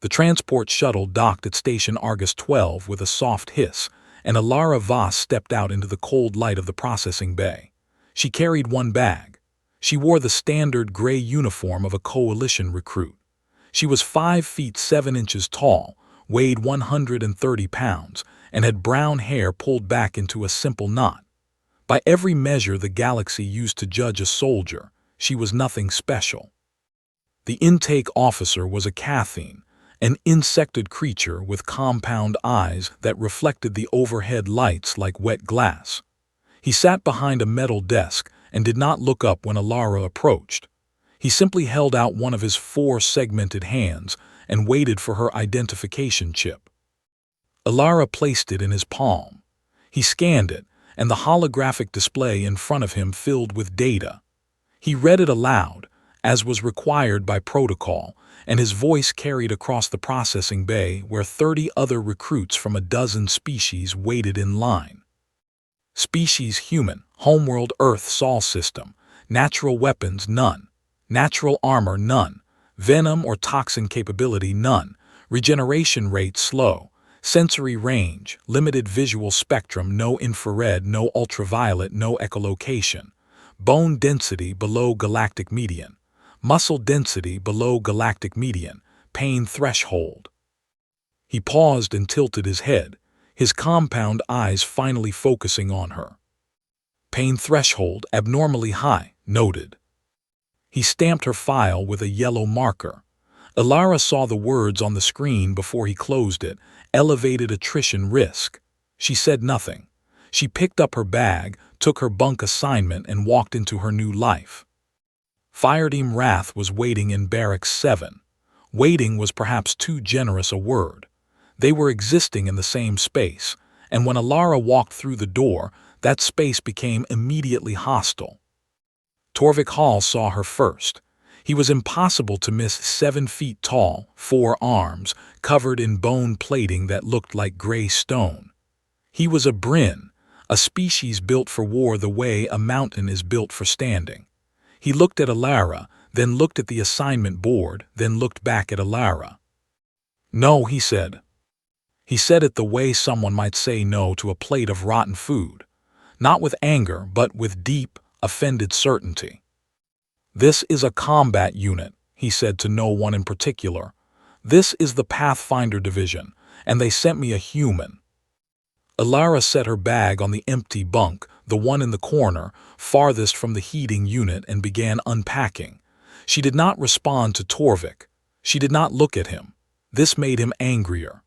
The transport shuttle docked at Station Argus 12 with a soft hiss, and Alara Voss stepped out into the cold light of the processing bay. She carried one bag. She wore the standard gray uniform of a coalition recruit. She was 5 feet 7 inches tall, weighed 130 pounds, and had brown hair pulled back into a simple knot. By every measure the galaxy used to judge a soldier, she was nothing special. The intake officer was a Cathine, an insectoid creature with compound eyes that reflected the overhead lights like wet glass. He sat behind a metal desk and did not look up when Alara approached. He simply held out one of his 4 segmented hands and waited for her identification chip. Alara placed it in his palm. He scanned it, and the holographic display in front of him filled with data. He read it aloud, as was required by protocol, and his voice carried across the processing bay where 30 other recruits from a dozen species waited in line. Species human, homeworld Earth Sol system, natural weapons none, natural armor none, venom or toxin capability none, regeneration rate slow, sensory range, limited visual spectrum, no infrared, no ultraviolet, no echolocation, bone density below galactic median, muscle density below galactic median, pain threshold. He paused and tilted his head, his compound eyes finally focusing on her. Pain threshold abnormally high, noted. He stamped her file with a yellow marker. Alara saw the words on the screen before he closed it, elevated attrition risk. She said nothing. She picked up her bag, took her bunk assignment, and walked into her new life. Fireteam Wrath was waiting in Barracks 7. Waiting was perhaps too generous a word. They were existing in the same space, and when Alara walked through the door, that space became immediately hostile. Torvik Hall saw her first. He was impossible to miss, 7 feet tall, 4 arms, covered in bone plating that looked like gray stone. He was a Bryn, a species built for war the way a mountain is built for standing. He looked at Alara, then looked at the assignment board, then looked back at Alara. "No," he said. He said it the way someone might say no to a plate of rotten food. Not with anger, but with deep, offended certainty. "This is a combat unit," he said to no one in particular. "This is the Pathfinder Division, and they sent me a human." Alara set her bag on the empty bunk, the one in the corner, farthest from the heating unit, and began unpacking. She did not respond to Torvik. She did not look at him. This made him angrier.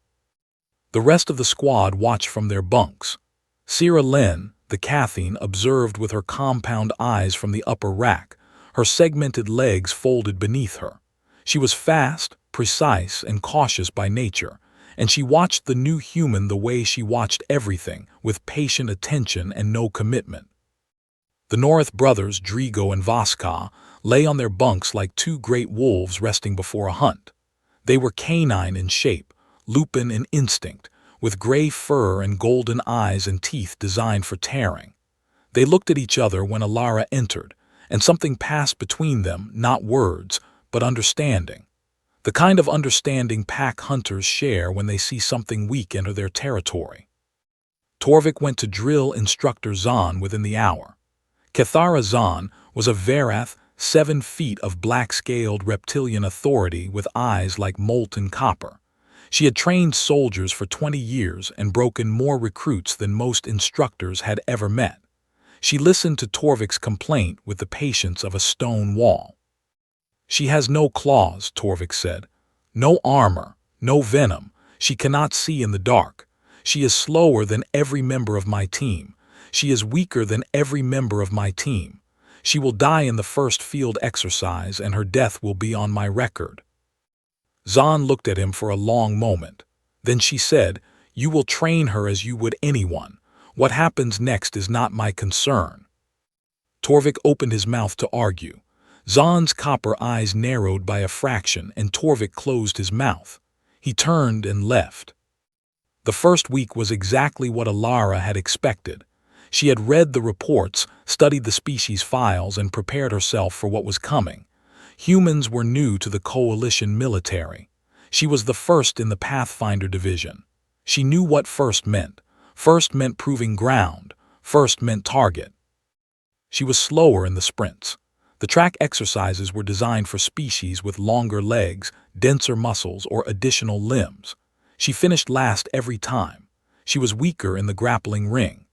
The rest of the squad watched from their bunks. Sierra Lynn, the Cathine, observed with her compound eyes from the upper rack, her segmented legs folded beneath her. She was fast, precise, and cautious by nature, and she watched the new human the way she watched everything, with patient attention and no commitment. The North brothers, Drigo and Voska, lay on their bunks like 2 great wolves resting before a hunt. They were canine in shape, lupin in instinct, with gray fur and golden eyes and teeth designed for tearing. They looked at each other when Alara entered, and something passed between them, not words, but understanding. The kind of understanding pack hunters share when they see something weak enter their territory. Torvik went to drill instructor Zahn within the hour. Cathara Zahn was a Verath, 7 feet of black-scaled reptilian authority with eyes like molten copper. She had trained soldiers for 20 years and broken more recruits than most instructors had ever met. She listened to Torvik's complaint with the patience of a stone wall. "She has no claws," Torvik said. "No armor, no venom. She cannot see in the dark. She is slower than every member of my team. She is weaker than every member of my team. She will die in the first field exercise, and her death will be on my record." Zahn looked at him for a long moment. Then she said, "You will train her as you would anyone. What happens next is not my concern." Torvik opened his mouth to argue. Zahn's copper eyes narrowed by a fraction, and Torvik closed his mouth. He turned and left. The first week was exactly what Alara had expected. She had read the reports, studied the species files, and prepared herself for what was coming. Humans were new to the coalition military. She was the first in the Pathfinder division. She knew what first meant. First meant proving ground. First meant target. She was slower in the sprints. The track exercises were designed for species with longer legs, denser muscles, or additional limbs. She finished last every time. She was weaker in the grappling ring.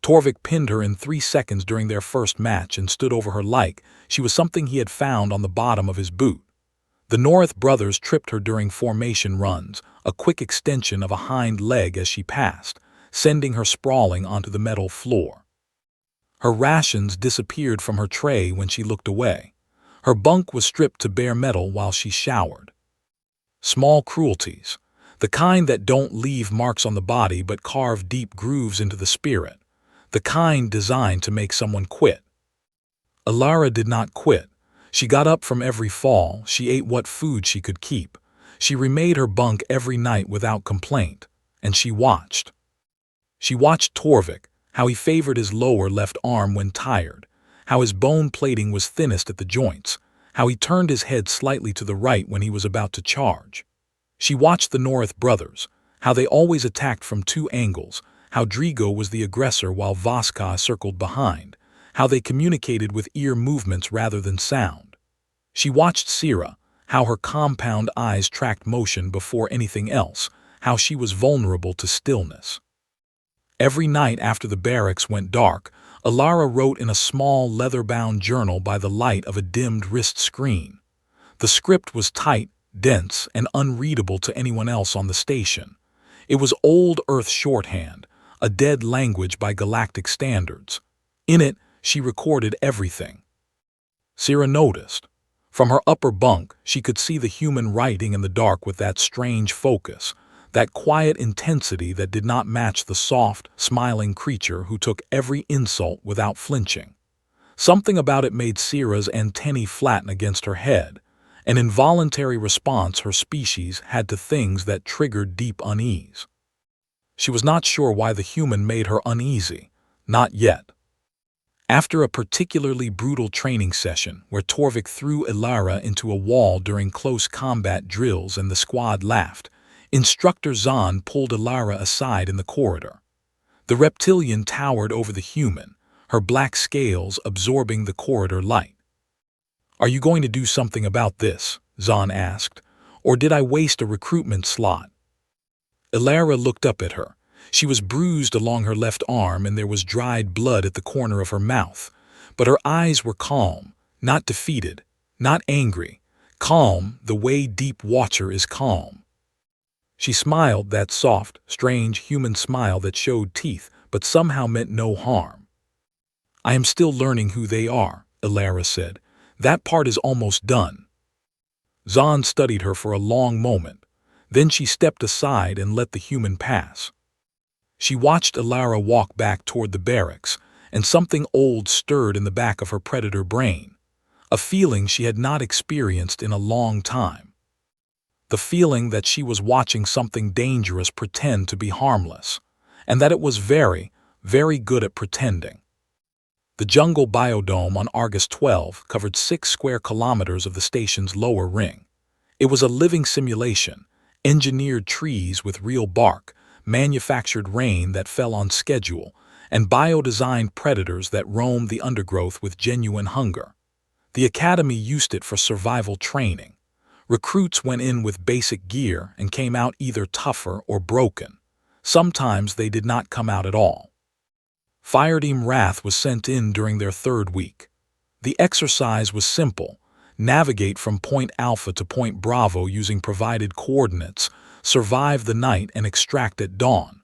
Torvik pinned her in 3 seconds during their first match and stood over her like she was something he had found on the bottom of his boot. The North brothers tripped her during formation runs, a quick extension of a hind leg as she passed, sending her sprawling onto the metal floor. Her rations disappeared from her tray when she looked away. Her bunk was stripped to bare metal while she showered. Small cruelties, the kind that don't leave marks on the body but carve deep grooves into the spirit, the kind designed to make someone quit. Alara did not quit. She got up from every fall, she ate what food she could keep. She remade her bunk every night without complaint, and she watched. She watched Torvik, how he favored his lower left arm when tired, how his bone plating was thinnest at the joints, how he turned his head slightly to the right when he was about to charge. She watched the North brothers, how they always attacked from 2 angles, how Drigo was the aggressor while Voska circled behind, how they communicated with ear movements rather than sound. She watched Sira, how her compound eyes tracked motion before anything else, how she was vulnerable to stillness. Every night after the barracks went dark, Alara wrote in a small leather-bound journal by the light of a dimmed wrist screen. The script was tight, dense, and unreadable to anyone else on the station. It was Old Earth shorthand, a dead language by galactic standards. In it, she recorded everything. Sira noticed. From her upper bunk, she could see the human writing in the dark with that strange focus, that quiet intensity that did not match the soft, smiling creature who took every insult without flinching. Something about it made Sira's antennae flatten against her head, an involuntary response her species had to things that triggered deep unease. She was not sure why the human made her uneasy, not yet. After a particularly brutal training session where Torvik threw Alara into a wall during close combat drills and the squad laughed, Instructor Zahn pulled Alara aside in the corridor. The reptilian towered over the human, her black scales absorbing the corridor light. "Are you going to do something about this?" Zahn asked. "Or did I waste a recruitment slot?" Alara looked up at her. She was bruised along her left arm and there was dried blood at the corner of her mouth. But her eyes were calm, not defeated, not angry. Calm the way deep water is calm. She smiled, that soft, strange human smile that showed teeth but somehow meant no harm. "I am still learning who they are," Alara said. "That part is almost done." Zahn studied her for a long moment. Then she stepped aside and let the human pass. She watched Alara walk back toward the barracks, and something old stirred in the back of her predator brain, a feeling she had not experienced in a long time. The feeling that she was watching something dangerous pretend to be harmless, and that it was very, very good at pretending. The jungle biodome on Argus 12 covered 6 square kilometers of the station's lower ring. It was a living simulation, engineered trees with real bark, manufactured rain that fell on schedule, and bio-designed predators that roamed the undergrowth with genuine hunger. The academy used it for survival training. Recruits went in with basic gear and came out either tougher or broken. Sometimes they did not come out at all. Fireteam Wrath was sent in during their 3rd week. The exercise was simple. Navigate from Point Alpha to Point Bravo using provided coordinates, survive the night and extract at dawn.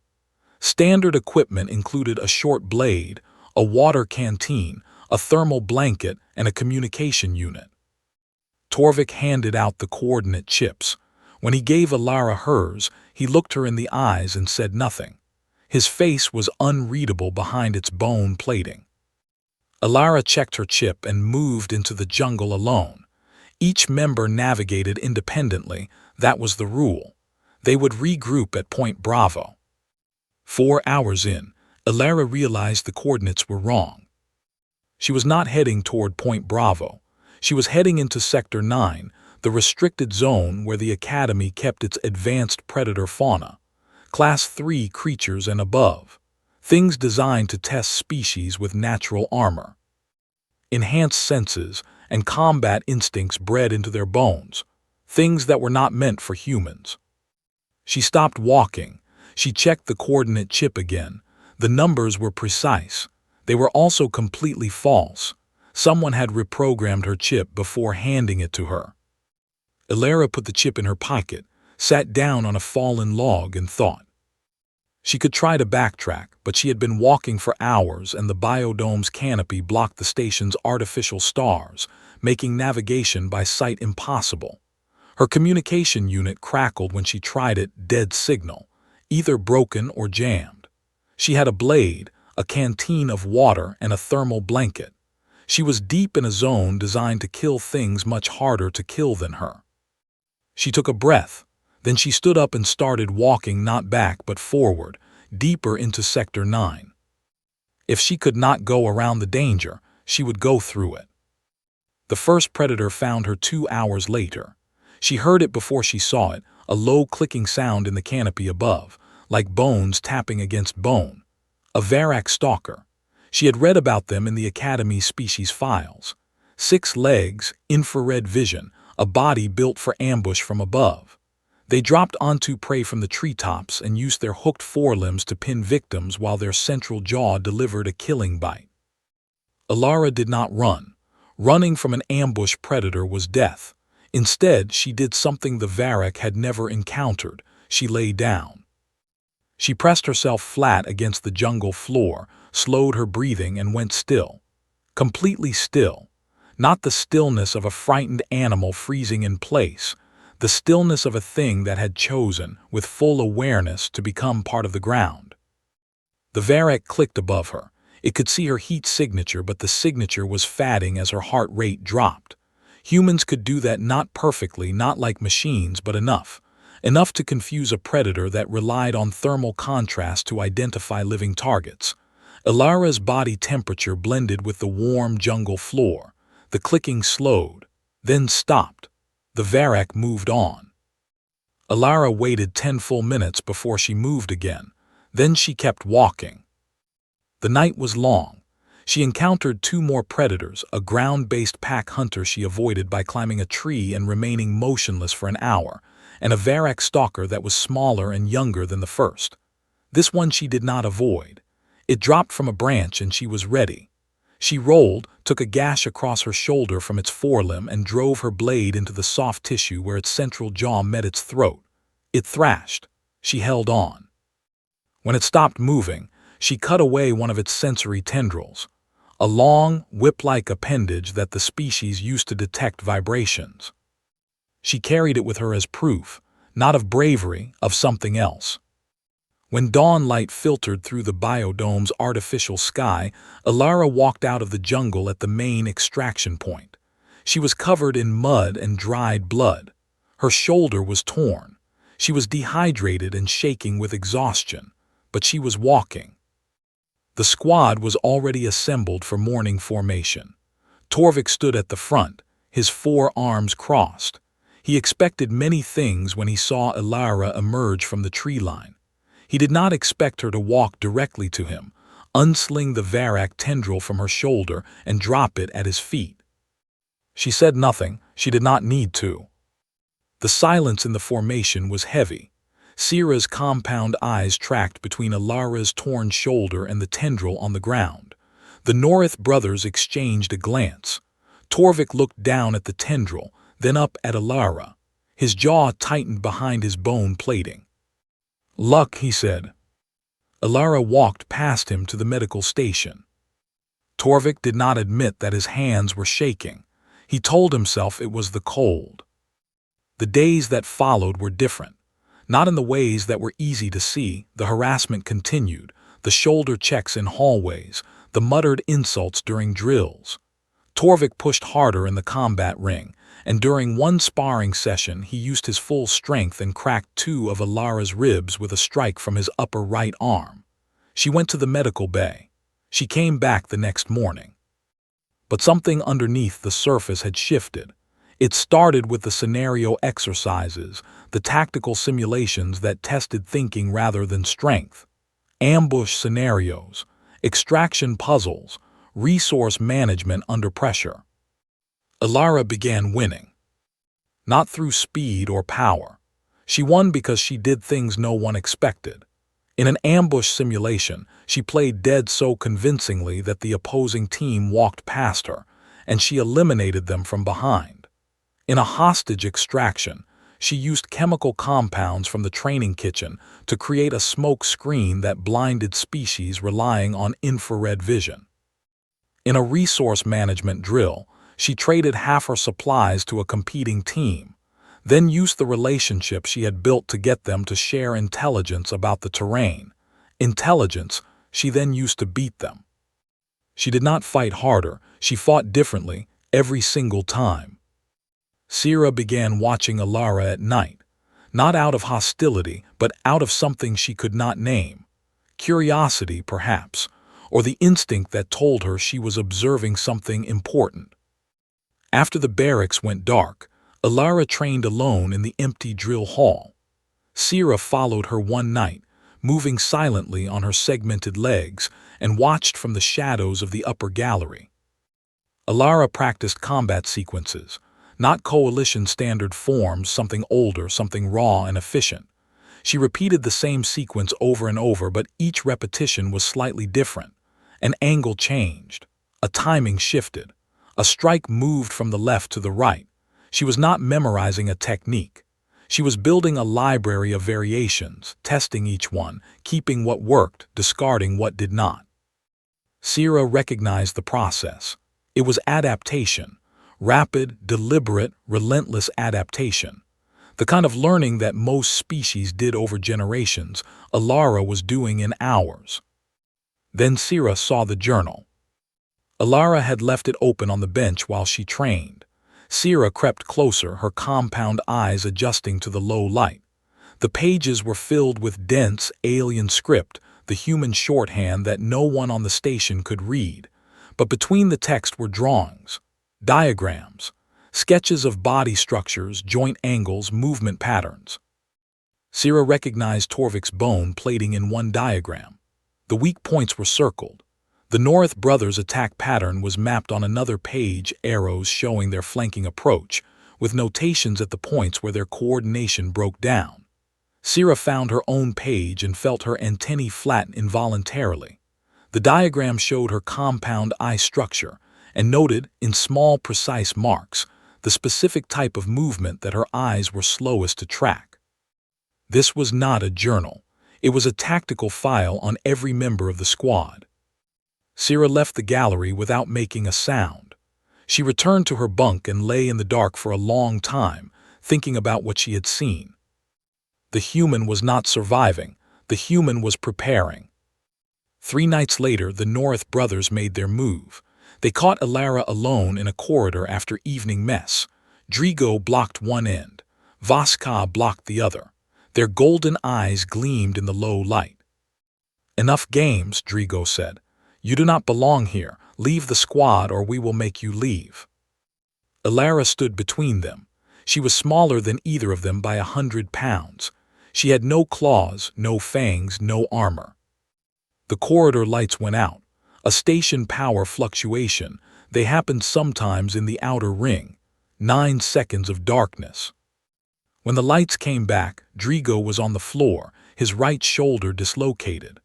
Standard equipment included a short blade, a water canteen, a thermal blanket, and a communication unit. Torvik handed out the coordinate chips. When he gave Alara hers, he looked her in the eyes and said nothing. His face was unreadable behind its bone plating. Alara checked her chip and moved into the jungle alone. Each member navigated independently. That was the rule. They would regroup at Point Bravo. 4 hours in, Alara realized the coordinates were wrong. She was not heading toward Point Bravo. She was heading into Sector 9, the restricted zone where the Academy kept its advanced predator fauna, Class 3 creatures and above, things designed to test species with natural armor, enhanced senses, and combat instincts bred into their bones, things that were not meant for humans. She stopped walking. She checked the coordinate chip again. The numbers were precise. They were also completely false. Someone had reprogrammed her chip before handing it to her. Elara put the chip in her pocket, sat down on a fallen log and thought. She could try to backtrack, but she had been walking for hours and the biodome's canopy blocked the station's artificial stars, making navigation by sight impossible. Her communication unit crackled when she tried it, dead signal, either broken or jammed. She had a blade, a canteen of water, and a thermal blanket. She was deep in a zone designed to kill things much harder to kill than her. She took a breath. Then she stood up and started walking not back but forward, deeper into Sector 9. If she could not go around the danger, she would go through it. The first predator found her 2 hours later. She heard it before she saw it, a low clicking sound in the canopy above, like bones tapping against bone. A Varak stalker. She had read about them in the Academy's species files. 6 legs, infrared vision, a body built for ambush from above. They dropped onto prey from the treetops and used their hooked forelimbs to pin victims while their central jaw delivered a killing bite. Elara did not run. Running from an ambush predator was death. Instead, she did something the Varak had never encountered. She lay down. She pressed herself flat against the jungle floor, slowed her breathing, and went still. Completely still. Not the stillness of a frightened animal freezing in place. The stillness of a thing that had chosen, with full awareness, to become part of the ground. The Varak clicked above her. It could see her heat signature, but the signature was fading as her heart rate dropped. Humans could do that, not perfectly, not like machines, but enough. Enough to confuse a predator that relied on thermal contrast to identify living targets. Elara's body temperature blended with the warm jungle floor. The clicking slowed, then stopped. The Varak moved on. Elara waited 10 full minutes before she moved again. Then she kept walking. The night was long. She encountered 2 more predators, a ground-based pack hunter she avoided by climbing a tree and remaining motionless for an hour, and a Varak stalker that was smaller and younger than the first. This one she did not avoid. It dropped from a branch and she was ready. She rolled, took a gash across her shoulder from its forelimb and drove her blade into the soft tissue where its central jaw met its throat. It thrashed. She held on. When it stopped moving, she cut away one of its sensory tendrils, a long, whip-like appendage that the species used to detect vibrations. She carried it with her as proof, not of bravery, of something else. When dawn light filtered through the biodome's artificial sky, Elara walked out of the jungle at the main extraction point. She was covered in mud and dried blood. Her shoulder was torn. She was dehydrated and shaking with exhaustion, but she was walking. The squad was already assembled for morning formation. Torvik stood at the front, his 4 arms crossed. He expected many things when he saw Elara emerge from the tree line. He did not expect her to walk directly to him, unsling the Varak tendril from her shoulder and drop it at his feet. She said nothing. She did not need to. The silence in the formation was heavy. Sira's compound eyes tracked between Elara's torn shoulder and the tendril on the ground. The Norith brothers exchanged a glance. Torvik looked down at the tendril, then up at Elara. His jaw tightened behind his bone plating. "Luck," he said. Elara walked past him to the medical station. Torvik did not admit that his hands were shaking. He told himself it was the cold. The days that followed were different. Not in the ways that were easy to see. The harassment continued, the shoulder checks in hallways, the muttered insults during drills. Torvik pushed harder in the combat ring, and during one sparring session he used his full strength and cracked 2 of Elara's ribs with a strike from his upper right arm. She went to the medical bay. She came back the next morning. But something underneath the surface had shifted. It started with the scenario exercises, the tactical simulations that tested thinking rather than strength, ambush scenarios, extraction puzzles, resource management under pressure. Alara began winning. Not through speed or power. She won because she did things no one expected. In an ambush simulation, she played dead so convincingly that the opposing team walked past her, and she eliminated them from behind. In a hostage extraction, she used chemical compounds from the training kitchen to create a smoke screen that blinded species relying on infrared vision. In a resource management drill, she traded half her supplies to a competing team, then used the relationship she had built to get them to share intelligence about the terrain. Intelligence she then used to beat them. She did not fight harder, she fought differently every single time. Sira began watching Alara at night, not out of hostility, but out of something she could not name. Curiosity, perhaps, or the instinct that told her she was observing something important. After the barracks went dark, Alara trained alone in the empty drill hall. Sira followed her one night, moving silently on her segmented legs, and watched from the shadows of the upper gallery. Alara practiced combat sequences, not coalition standard forms, something older, something raw and efficient. She repeated the same sequence over and over, but each repetition was slightly different. An angle changed, a timing shifted, a strike moved from the left to the right. She was not memorizing a technique. She was building a library of variations, testing each one, keeping what worked, discarding what did not. Sira recognized the process. It was adaptation, rapid, deliberate, relentless adaptation. The kind of learning that most species did over generations, Alara was doing in hours. Then Sira saw the journal. Alara had left it open on the bench while she trained. Sira crept closer, her compound eyes adjusting to the low light. The pages were filled with dense, alien script, the human shorthand that no one on the station could read. But between the text were drawings, diagrams, sketches of body structures, joint angles, movement patterns. Sira recognized Torvik's bone plating in one diagram. The weak points were circled. The North brothers' attack pattern was mapped on another page, arrows showing their flanking approach, with notations at the points where their coordination broke down. Sira found her own page and felt her antennae flatten involuntarily. The diagram showed her compound eye structure and noted, in small, precise marks, the specific type of movement that her eyes were slowest to track. This was not a journal. It was a tactical file on every member of the squad. Sira left the gallery without making a sound. She returned to her bunk and lay in the dark for a long time, thinking about what she had seen. The human was not surviving. The human was preparing. 3 nights later, the North brothers made their move. They caught Alara alone in a corridor after evening mess. Drigo blocked one end. Vaska blocked the other. Their golden eyes gleamed in the low light. "Enough games," Drigo said. "You do not belong here. Leave the squad or we will make you leave." Alara stood between them. She was smaller than either of them by 100 pounds. She had no claws, no fangs, no armor. The corridor lights went out. A station power fluctuation. They happened sometimes in the outer ring. 9 seconds of darkness. When the lights came back, Drigo was on the floor, his right shoulder dislocated.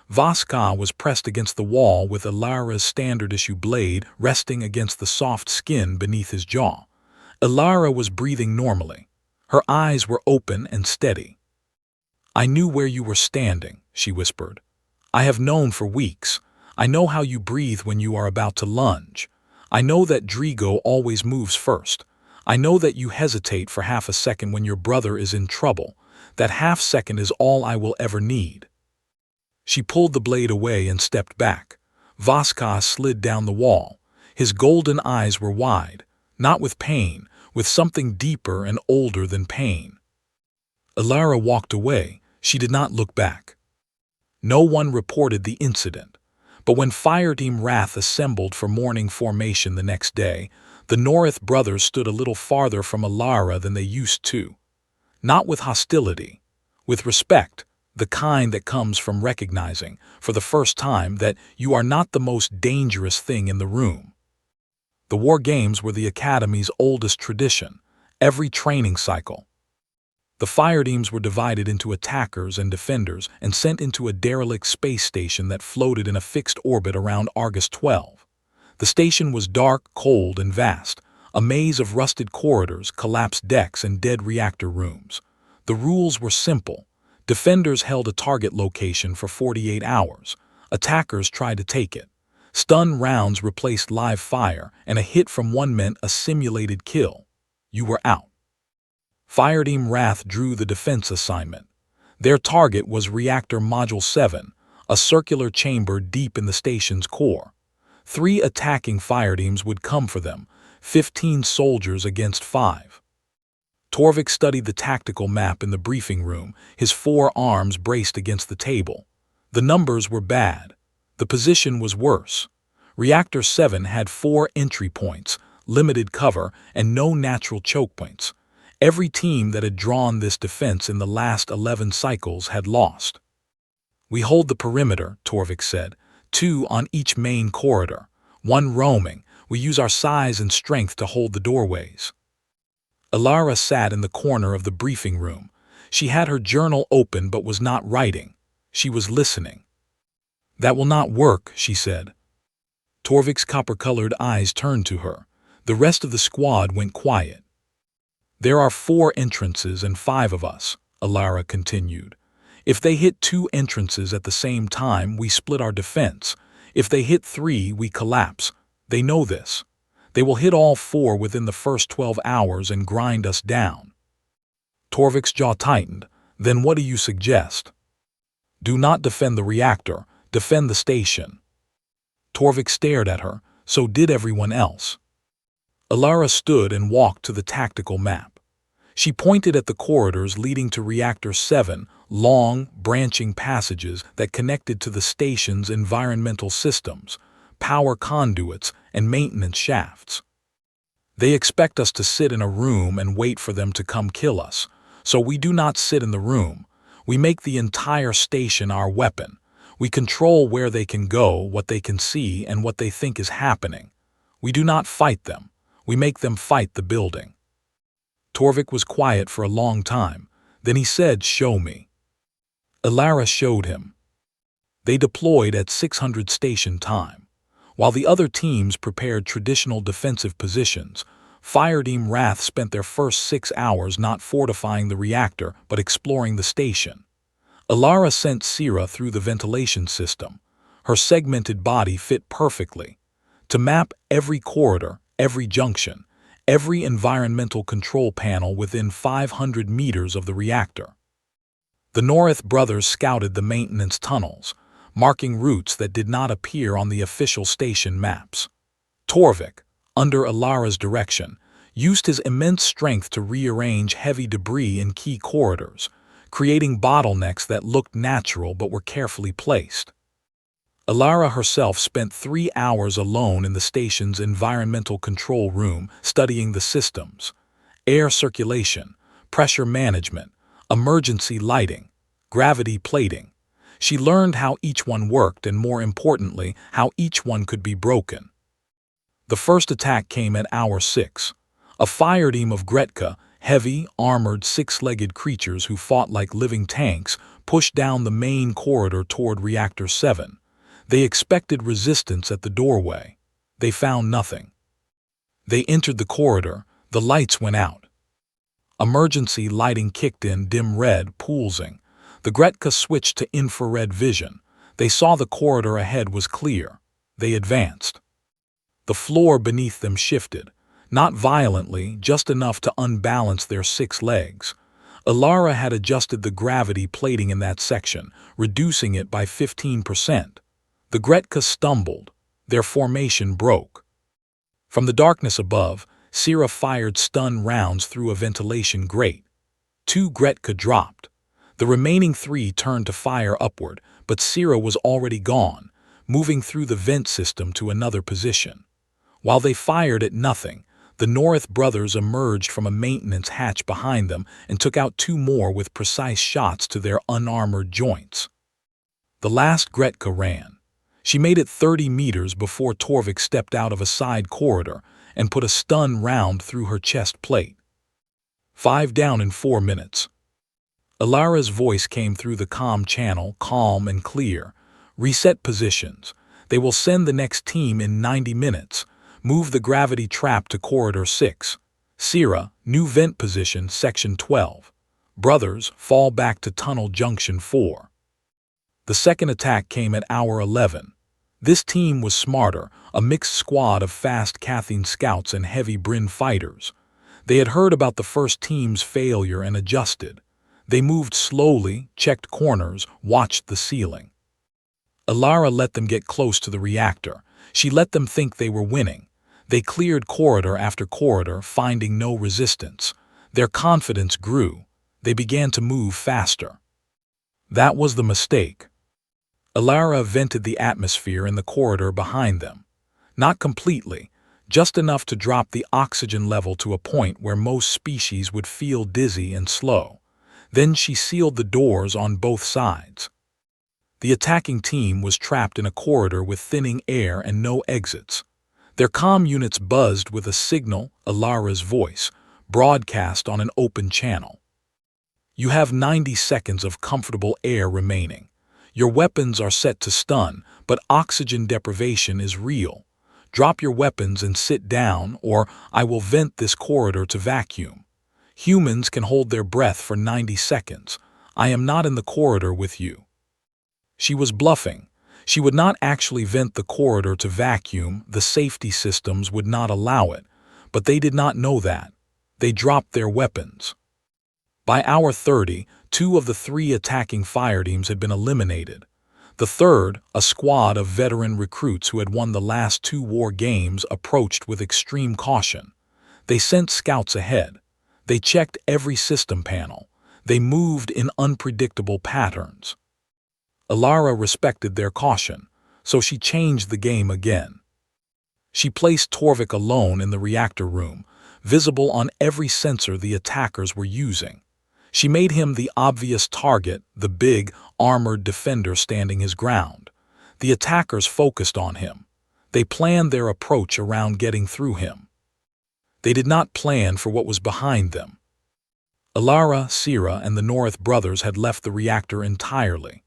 Vaska was pressed against the wall with Alara's standard-issue blade resting against the soft skin beneath his jaw. Alara was breathing normally. Her eyes were open and steady. "I knew where you were standing," she whispered. "I have known for weeks. I know how you breathe when you are about to lunge. I know that Drigo always moves first. I know that you hesitate for half a second when your brother is in trouble. That half second is all I will ever need." She pulled the blade away and stepped back. Vaska slid down the wall. His golden eyes were wide, not with pain, with something deeper and older than pain. Alara walked away. She did not look back. No one reported the incident. But when Fireteam Wrath assembled for morning formation the next day, The Norith brothers stood a little farther from Alara than they used to. Not with hostility, with respect, the kind that comes from recognizing, for the first time, that you are not the most dangerous thing in the room. The war games were the Academy's oldest tradition, every training cycle. The fire teams were divided into attackers and defenders and sent into a derelict space station that floated in a fixed orbit around Argus 12. The station was dark, cold, and vast, a maze of rusted corridors, collapsed decks, and dead reactor rooms. The rules were simple. Defenders held a target location for 48 hours. Attackers tried to take it. Stun rounds replaced live fire, and a hit from one meant a simulated kill. You were out. Fireteam Wrath drew the defense assignment. Their target was Reactor Module 7, a circular chamber deep in the station's core. 3 attacking fireteams would come for them, 15 soldiers against 5. Torvik studied the tactical map in the briefing room, his 4 arms braced against the table. The numbers were bad. The position was worse. Reactor 7 had 4 entry points, limited cover, and no natural choke points. Every team that had drawn this defense in the last 11 cycles had lost. "We hold the perimeter," Torvik said, 2 on each main corridor, 1 roaming. We use our size and strength to hold the doorways. Alara sat in the corner of the briefing room. She had her journal open but was not writing. She was listening. "That will not work," she said. Torvik's copper-colored eyes turned to her. The rest of the squad went quiet. "There are 4 entrances and 5 of us," Alara continued. "If they hit 2 entrances at the same time, we split our defense. If they hit 3, we collapse. They know this. They will hit all 4 within the first 12 hours and grind us down." Torvik's jaw tightened. "Then what do you suggest?" "Do not defend the reactor. Defend the station." Torvik stared at her. So did everyone else. Alara stood and walked to the tactical map. She pointed at the corridors leading to Reactor 7, long, branching passages that connected to the station's environmental systems, power conduits, and maintenance shafts. "They expect us to sit in a room and wait for them to come kill us, so we do not sit in the room. We make the entire station our weapon. We control where they can go, what they can see, and what they think is happening. We do not fight them. We make them fight the building." Torvik was quiet for a long time. Then he said, "Show me." Alara showed him. They deployed at 600 station time. While the other teams prepared traditional defensive positions, Fireteam Wrath spent their first 6 hours not fortifying the reactor but exploring the station. Alara sent Sira through the ventilation system. Her segmented body fit perfectly. To map every corridor, every junction, every environmental control panel within 500 meters of the reactor. The Norith brothers scouted the maintenance tunnels, marking routes that did not appear on the official station maps. Torvik, under Alara's direction, used his immense strength to rearrange heavy debris in key corridors, creating bottlenecks that looked natural but were carefully placed. Alara herself spent 3 hours alone in the station's environmental control room studying the systems, air circulation, pressure management, emergency lighting, gravity plating. She learned how each one worked and, more importantly, how each one could be broken. The first attack came at hour 6. A fire team of Gretka, heavy, armored, 6-legged creatures who fought like living tanks, pushed down the main corridor toward Reactor 7. They expected resistance at the doorway. They found nothing. They entered the corridor. The lights went out. Emergency lighting kicked in, dim red, pulsing. The Gretka switched to infrared vision. They saw the corridor ahead was clear. They advanced. The floor beneath them shifted, not violently, just enough to unbalance their 6 legs. Alara had adjusted the gravity plating in that section, reducing it by 15%. The Gretka stumbled. Their formation broke. From the darkness above, Sira fired stun rounds through a ventilation grate. 2 Gretka dropped. The remaining 3 turned to fire upward, but Sira was already gone, moving through the vent system to another position. While they fired at nothing, The North brothers emerged from a maintenance hatch behind them and took out two more with precise shots to their unarmored joints. The last Gretka ran. She made it 30 meters before Torvik stepped out of a side corridor and put a stun round through her chest plate. 5 down in 4 minutes. Alara's voice came through the comm channel, calm and clear. Reset positions. They will send the next team in 90 minutes. Move the gravity trap to Corridor 6. Sierra, new vent position, Section 12. Brothers, fall back to Tunnel Junction 4. The second attack came at hour 11. This team was smarter, a mixed squad of fast Cathine scouts and heavy Bryn fighters. They had heard about the first team's failure and adjusted. They moved slowly, checked corners, watched the ceiling. Alara let them get close to the reactor. She let them think they were winning. They cleared corridor after corridor, finding no resistance. Their confidence grew. They began to move faster. That was the mistake. Alara vented the atmosphere in the corridor behind them. Not completely, just enough to drop the oxygen level to a point where most species would feel dizzy and slow. Then she sealed the doors on both sides. The attacking team was trapped in a corridor with thinning air and no exits. Their comm units buzzed with a signal, Alara's voice, broadcast on an open channel. You have 90 seconds of comfortable air remaining. Your weapons are set to stun, but oxygen deprivation is real. Drop your weapons and sit down, or I will vent this corridor to vacuum. Humans can hold their breath for 90 seconds. I am not in the corridor with you. She was bluffing. She would not actually vent the corridor to vacuum, the safety systems would not allow it, but they did not know that. They dropped their weapons. By hour 30, 2 of the 3 attacking fire teams had been eliminated. The third, a squad of veteran recruits who had won the last 2 war games, approached with extreme caution. They sent scouts ahead. They checked every system panel. They moved in unpredictable patterns. Alara respected their caution, so she changed the game again. She placed Torvik alone in the reactor room, visible on every sensor the attackers were using. She made him the obvious target, the big, armored defender standing his ground. The attackers focused on him. They planned their approach around getting through him. They did not plan for what was behind them. Alara, Sierra, and the North brothers had left the reactor entirely.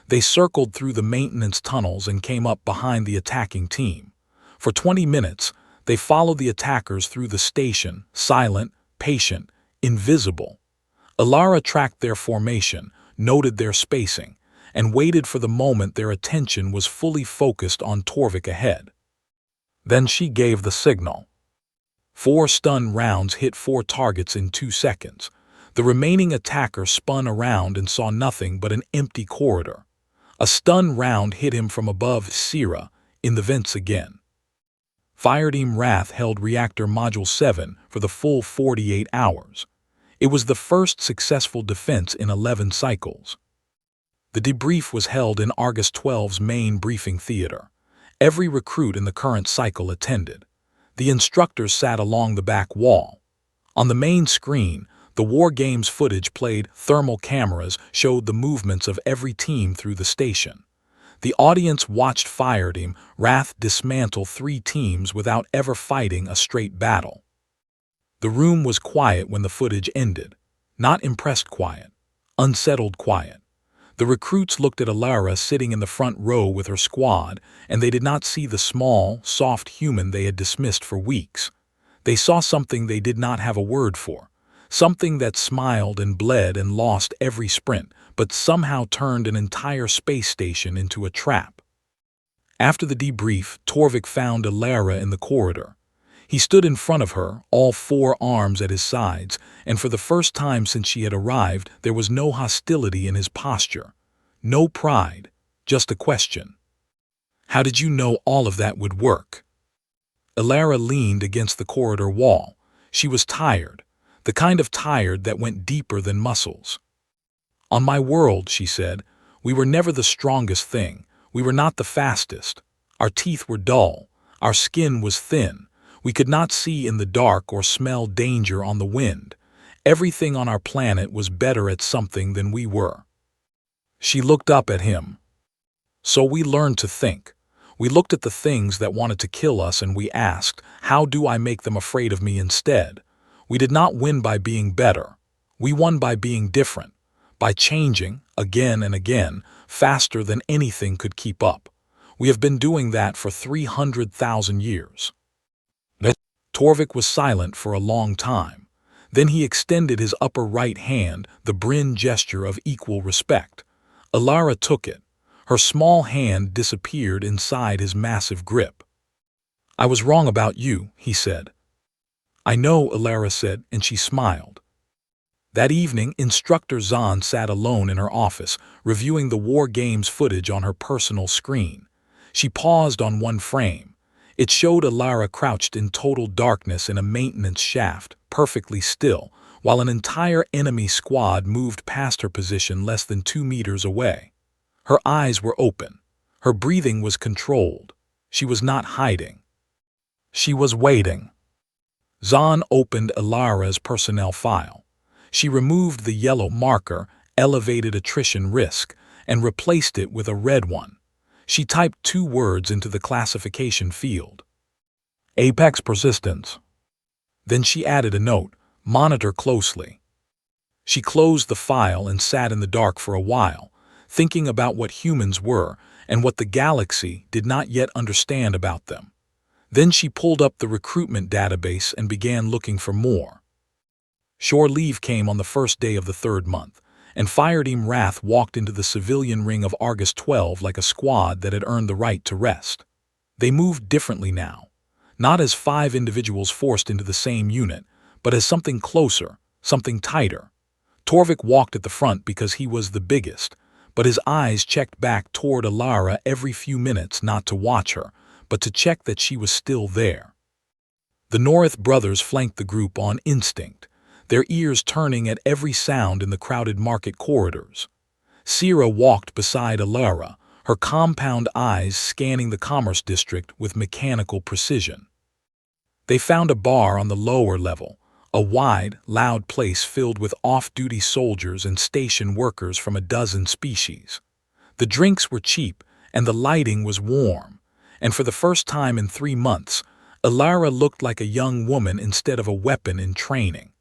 They circled through the maintenance tunnels and came up behind the attacking team. For 20 minutes, they followed the attackers through the station, silent, patient, invisible. Alara tracked their formation, noted their spacing, and waited for the moment their attention was fully focused on Torvik ahead. Then she gave the signal. 4 stun rounds hit 4 targets in 2 seconds. The remaining attacker spun around and saw nothing but an empty corridor. A stun round hit him from above Sierra, in the vents again. Fireteam Wrath held Reactor Module 7 for the full 48 hours. It was the first successful defense in 11 cycles. The debrief was held in Argus 12's main briefing theater. Every recruit in the current cycle attended. The instructors sat along the back wall. On the main screen, the War Games footage played. Thermal cameras showed the movements of every team through the station. The audience watched Fireteam Wrath dismantle 3 teams without ever fighting a straight battle. The room was quiet when the footage ended. Not impressed quiet. Unsettled quiet. The recruits looked at Alara sitting in the front row with her squad, and they did not see the small, soft human they had dismissed for weeks. They saw something they did not have a word for. Something that smiled and bled and lost every sprint, but somehow turned an entire space station into a trap. After the debrief, Torvik found Alara in the corridor. He stood in front of her, all 4 arms at his sides, and for the first time since she had arrived, there was no hostility in his posture. No pride, just a question. How did you know all of that would work? Alara leaned against the corridor wall. She was tired. The kind of tired that went deeper than muscles. On my world, she said, we were never the strongest thing. We were not the fastest. Our teeth were dull. Our skin was thin. We could not see in the dark or smell danger on the wind. Everything on our planet was better at something than we were. She looked up at him. So we learned to think. We looked at the things that wanted to kill us and we asked, how do I make them afraid of me instead? We did not win by being better. We won by being different, by changing, again and again, faster than anything could keep up. We have been doing that for 300,000 years. Torvik was silent for a long time. Then he extended his upper right hand, the Bryn gesture of equal respect. Alara took it. Her small hand disappeared inside his massive grip. I was wrong about you, he said. I know, Alara said, and she smiled. That evening, Instructor Zahn sat alone in her office, reviewing the War Games footage on her personal screen. She paused on one frame. It showed Alara crouched in total darkness in a maintenance shaft, perfectly still, while an entire enemy squad moved past her position less than 2 meters away. Her eyes were open. Her breathing was controlled. She was not hiding. She was waiting. Zahn opened Alara's personnel file. She removed the yellow marker, elevated attrition risk, and replaced it with a red one. She typed 2 words into the classification field. Apex persistence. Then she added a note, monitor closely. She closed the file and sat in the dark for a while, thinking about what humans were and what the galaxy did not yet understand about them. Then she pulled up the recruitment database and began looking for more. Shore leave came on the first day of the 3rd month, and Fireteam Wrath walked into the civilian ring of Argus 12 like a squad that had earned the right to rest. They moved differently now, not as 5 individuals forced into the same unit, but as something closer, something tighter. Torvik walked at the front because he was the biggest, but his eyes checked back toward Alara every few minutes, not to watch her, but to check that she was still there. The Norith brothers flanked the group on instinct, their ears turning at every sound in the crowded market corridors. Sira walked beside Alara, her compound eyes scanning the commerce district with mechanical precision. They found a bar on the lower level, a wide, loud place filled with off-duty soldiers and station workers from a dozen species. The drinks were cheap and the lighting was warm, and for the first time in 3 months, Alara looked like a young woman instead of a weapon in training.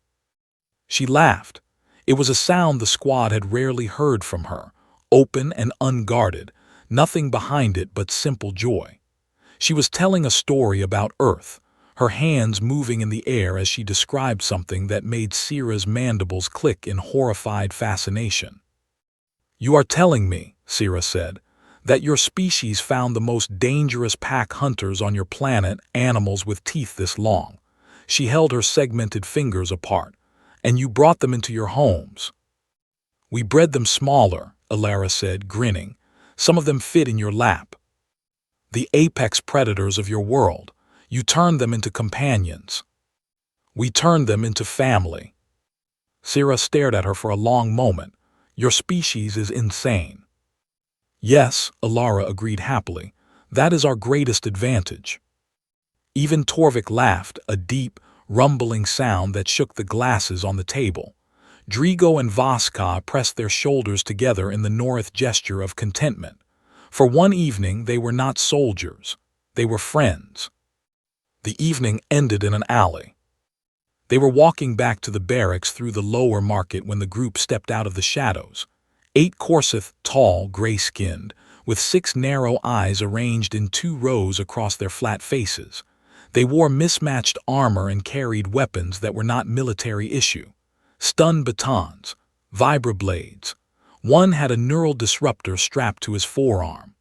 She laughed. It was a sound the squad had rarely heard from her, open and unguarded, nothing behind it but simple joy. She was telling a story about Earth, her hands moving in the air as she described something that made Sira's mandibles click in horrified fascination. You are telling me, Sira said, that your species found the most dangerous pack hunters on your planet, animals with teeth this long. She held her segmented fingers apart. And you brought them into your homes. We bred them smaller, Alara said, grinning. Some of them fit in your lap. The apex predators of your world. You turned them into companions. We turned them into family. Sira stared at her for a long moment. Your species is insane. Yes, Alara agreed happily. That is our greatest advantage. Even Torvik laughed, a deep, rumbling sound that shook the glasses on the table. Drigo and Voska pressed their shoulders together in the North gesture of contentment. For one evening they were not soldiers. They were friends. The evening ended in an alley. They were walking back to the barracks through the lower market when the group stepped out of the shadows. 8 Korsith, tall, gray-skinned, with 6 narrow eyes arranged in 2 rows across their flat faces. They wore mismatched armor and carried weapons that were not military issue. Stun batons, vibroblades. One had a neural disruptor strapped to his forearm.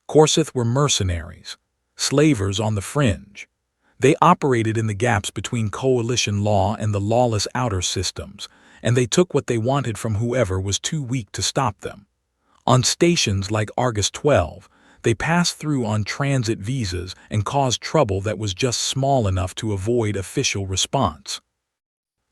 Korsith were mercenaries, slavers on the fringe. They operated in the gaps between coalition law and the lawless outer systems, and they took what they wanted from whoever was too weak to stop them. On stations like Argus 12, they passed through on transit visas and caused trouble that was just small enough to avoid official response.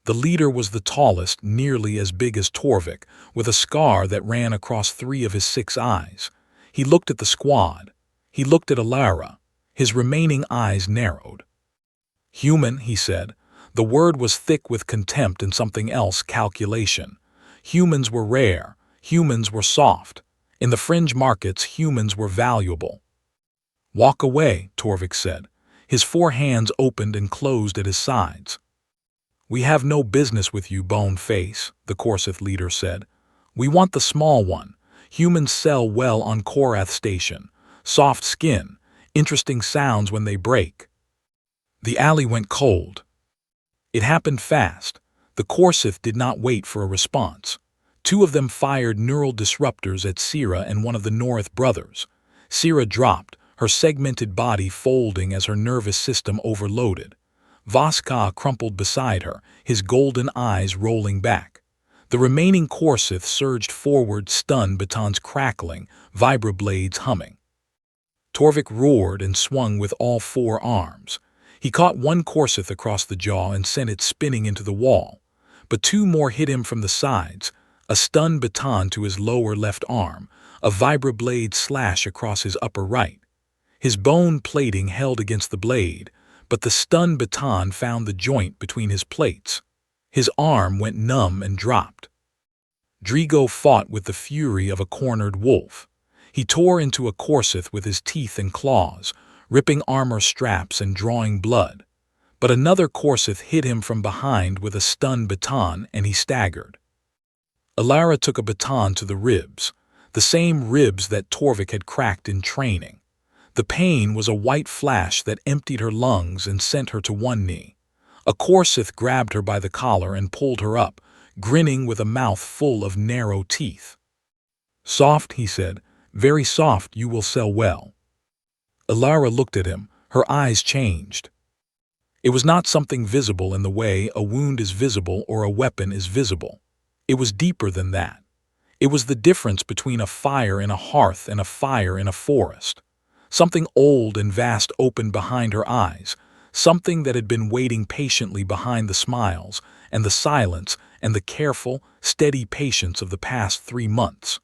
The leader was the tallest, nearly as big as Torvik, with a scar that ran across 3 of his 6 eyes. He looked at the squad. He looked at Alara. His remaining eyes narrowed. "Human," he said. The word was thick with contempt and something else, calculation. Humans were rare. Humans were soft. In the fringe markets, humans were valuable. "Walk away," Torvik said. His 4 hands opened and closed at his sides. "We have no business with you, bone face," the Korsith leader said. "We want the small one. Humans sell well on Korath Station. Soft skin, interesting sounds when they break." The alley went cold. It happened fast. The Korsith did not wait for a response. 2 of them fired neural disruptors at Sira and one of the North brothers. Sira dropped, her segmented body folding as her nervous system overloaded. Voska crumpled beside her, his golden eyes rolling back. The remaining Korsith surged forward, stun batons crackling, vibroblades humming. Torvik roared and swung with all 4 arms. He caught one Korsith across the jaw and sent it spinning into the wall. But 2 more hit him from the sides, a stun baton to his lower left arm, a vibroblade slash across his upper right. His bone plating held against the blade, but the stun baton found the joint between his plates. His arm went numb and dropped. Drigo fought with the fury of a cornered wolf. He tore into a Korsith with his teeth and claws, ripping armor straps and drawing blood. But another Korsith hit him from behind with a stun baton and he staggered. Alara took a baton to the ribs, the same ribs that Torvik had cracked in training. The pain was a white flash that emptied her lungs and sent her to one knee. A Korsith grabbed her by the collar and pulled her up, grinning with a mouth full of narrow teeth. "Soft," he said, "very soft, you will sell well." Alara looked at him, her eyes changed. It was not something visible in the way a wound is visible or a weapon is visible. It was deeper than that. It was the difference between a fire in a hearth and a fire in a forest. Something old and vast opened behind her eyes, something that had been waiting patiently behind the smiles and the silence and the careful, steady patience of the past 3 months.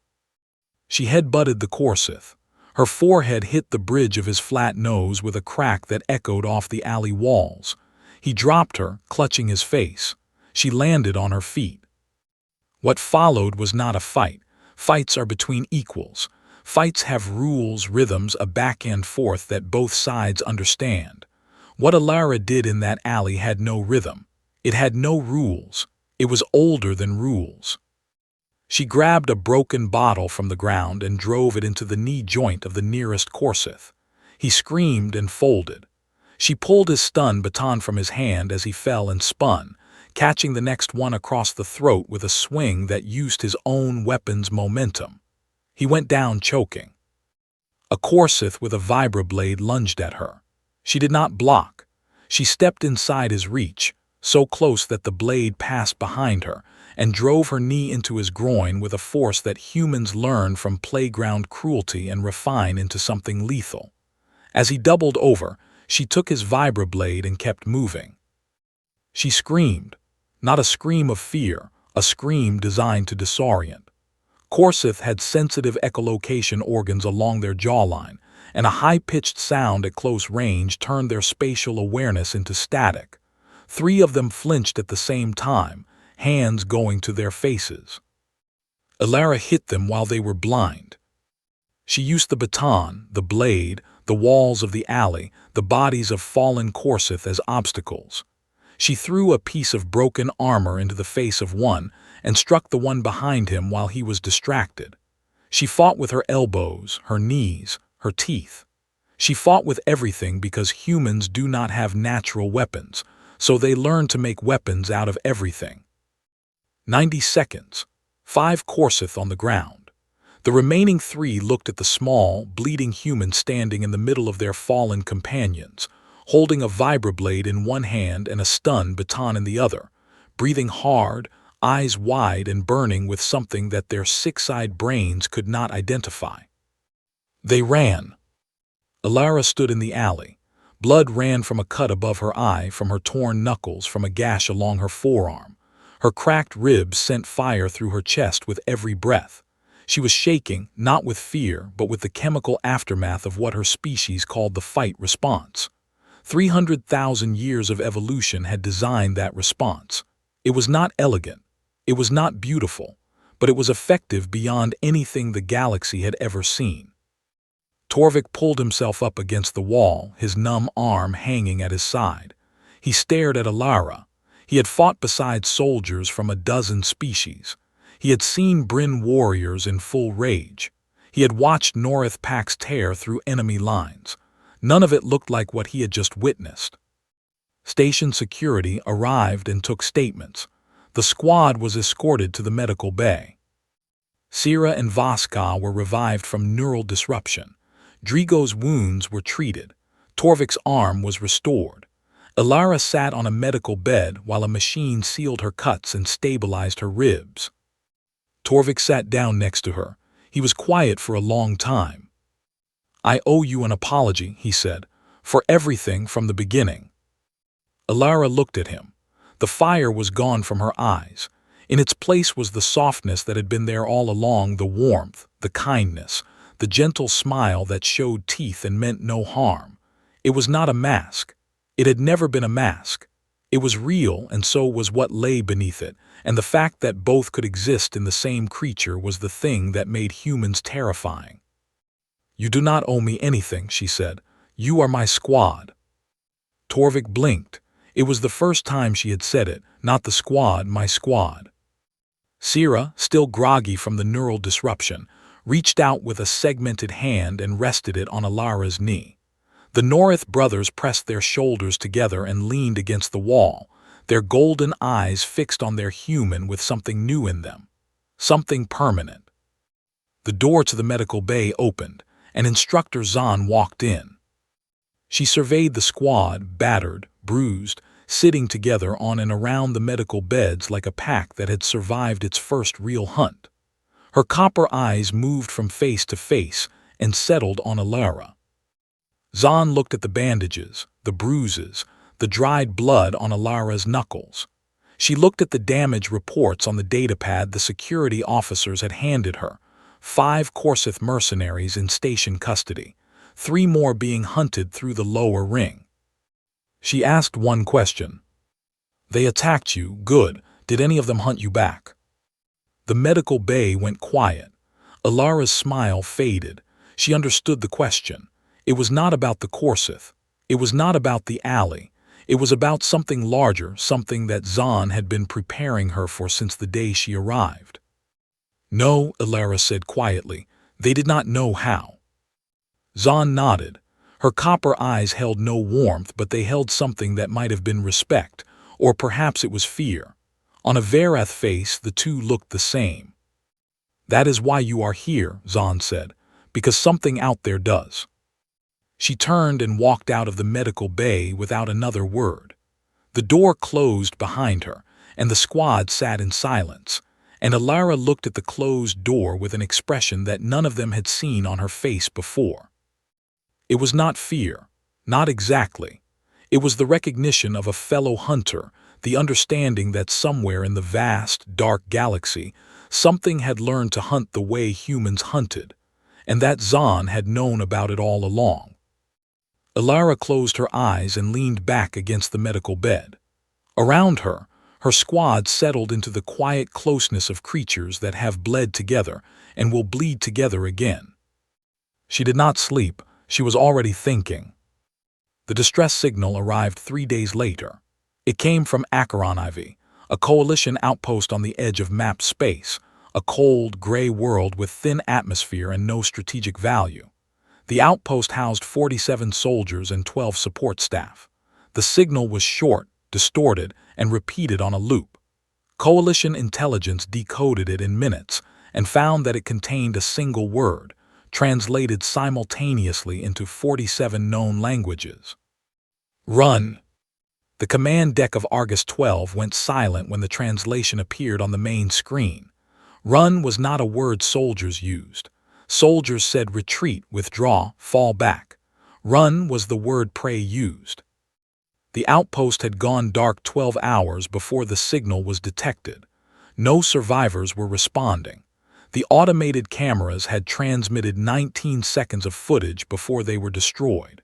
She head-butted the Korsith. Her forehead hit the bridge of his flat nose with a crack that echoed off the alley walls. He dropped her, clutching his face. She landed on her feet. What followed was not a fight. Fights are between equals. Fights have rules, rhythms, a back and forth that both sides understand. What Alara did in that alley had no rhythm. It had no rules. It was older than rules. She grabbed a broken bottle from the ground and drove it into the knee joint of the nearest Korsith. He screamed and folded. She pulled his stun baton from his hand as he fell and spun, catching the next one across the throat with a swing that used his own weapon's momentum. He went down choking. A Korsith with a vibroblade lunged at her. She did not block. She stepped inside his reach, so close that the blade passed behind her, and drove her knee into his groin with a force that humans learn from playground cruelty and refine into something lethal. As he doubled over, she took his vibroblade and kept moving. She screamed, not a scream of fear, a scream designed to disorient. Korsith had sensitive echolocation organs along their jawline, and a high-pitched sound at close range turned their spatial awareness into static. 3 of them flinched at the same time, hands going to their faces. Alara hit them while they were blind. She used the baton, the blade, the walls of the alley, the bodies of fallen Korsith as obstacles. She threw a piece of broken armor into the face of one and struck the one behind him while he was distracted. She fought with her elbows, her knees, her teeth. She fought with everything because humans do not have natural weapons, so they learn to make weapons out of everything. 90 seconds. 5 Korsith on the ground. The remaining 3 looked at the small, bleeding human standing in the middle of their fallen companions, holding a vibroblade in one hand and a stun baton in the other, breathing hard, eyes wide and burning with something that their 6-eyed brains could not identify. They ran. Alara stood in the alley. Blood ran from a cut above her eye, from her torn knuckles, from a gash along her forearm. Her cracked ribs sent fire through her chest with every breath. She was shaking, not with fear, but with the chemical aftermath of what her species called the fight response. 300,000 years of evolution had designed that response. It was not elegant, it was not beautiful, but it was effective beyond anything the galaxy had ever seen. Torvik pulled himself up against the wall, his numb arm hanging at his side. He stared at Alara. He had fought beside soldiers from a dozen species. He had seen Bryn warriors in full rage. He had watched Norith packs tear through enemy lines. None of it looked like what he had just witnessed. Station security arrived and took statements. The squad was escorted to the medical bay. Sira and Voska were revived from neural disruption. Drigo's wounds were treated. Torvik's arm was restored. Alara sat on a medical bed while a machine sealed her cuts and stabilized her ribs. Torvik sat down next to her. He was quiet for a long time. "I owe you an apology," he said, "for everything from the beginning." Alara looked at him. The fire was gone from her eyes. In its place was the softness that had been there all along, the warmth, the kindness, the gentle smile that showed teeth and meant no harm. It was not a mask. It had never been a mask. It was real, and so was what lay beneath it, and the fact that both could exist in the same creature was the thing that made humans terrifying. "You do not owe me anything," she said. "You are my squad." Torvik blinked. It was the first time she had said it, not the squad, my squad. Sira, still groggy from the neural disruption, reached out with a segmented hand and rested it on Alara's knee. The Norith brothers pressed their shoulders together and leaned against the wall, their golden eyes fixed on their human with something new in them, something permanent. The door to the medical bay opened, and Instructor Zahn walked in. She surveyed the squad, battered, bruised, sitting together on and around the medical beds like a pack that had survived its first real hunt. Her copper eyes moved from face to face and settled on Alara. Zahn looked at the bandages, the bruises, the dried blood on Alara's knuckles. She looked at the damage reports on the datapad the security officers had handed her. 5 Korsith mercenaries in station custody, 3 more being hunted through the lower ring. She asked one question. "They attacked you, good. Did any of them hunt you back?" The medical bay went quiet. Alara's smile faded. She understood the question. It was not about the Korsith. It was not about the alley. It was about something larger, something that Zahn had been preparing her for since the day she arrived. "No," Alara said quietly. "They did not know how." Zahn nodded. Her copper eyes held no warmth, but they held something that might have been respect, or perhaps it was fear. On a Verath face, the two looked the same. "That is why you are here," Zahn said, "because something out there does." She turned and walked out of the medical bay without another word. The door closed behind her, and the squad sat in silence, and Alara looked at the closed door with an expression that none of them had seen on her face before. It was not fear, not exactly. It was the recognition of a fellow hunter, the understanding that somewhere in the vast, dark galaxy, something had learned to hunt the way humans hunted, and that Zahn had known about it all along. Alara closed her eyes and leaned back against the medical bed. Around her, her squad settled into the quiet closeness of creatures that have bled together and will bleed together again. She did not sleep. She was already thinking. The distress signal arrived 3 days later. It came from Acheron IV, a coalition outpost on the edge of mapped space, a cold, gray world with thin atmosphere and no strategic value. The outpost housed 47 soldiers and 12 support staff. The signal was short, distorted, and repeated on a loop. Coalition intelligence decoded it in minutes and found that it contained a single word, translated simultaneously into 47 known languages. "Run!" The command deck of Argus 12 went silent when the translation appeared on the main screen. Run was not a word soldiers used. Soldiers said retreat, withdraw, fall back. Run was the word prey used. The outpost had gone dark 12 hours before the signal was detected. No survivors were responding. The automated cameras had transmitted 19 seconds of footage before they were destroyed.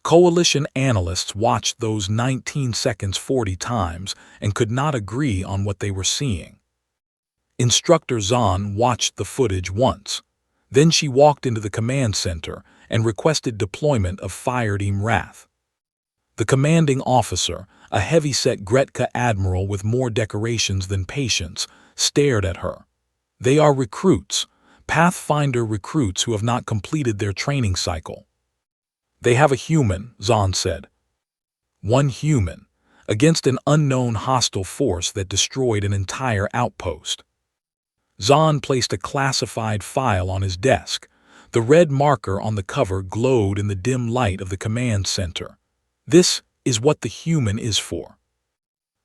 Coalition analysts watched those 19 seconds 40 times and could not agree on what they were seeing. Instructor Zahn watched the footage once. Then she walked into the command center and requested deployment of Fireteam Wrath. The commanding officer, a heavy-set Gretka admiral with more decorations than patience, stared at her. They are recruits, Pathfinder recruits who have not completed their training cycle. They have a human, Zahn said. One human, against an unknown hostile force that destroyed an entire outpost. Zahn placed a classified file on his desk. The red marker on the cover glowed in the dim light of the command center. This is what the human is for.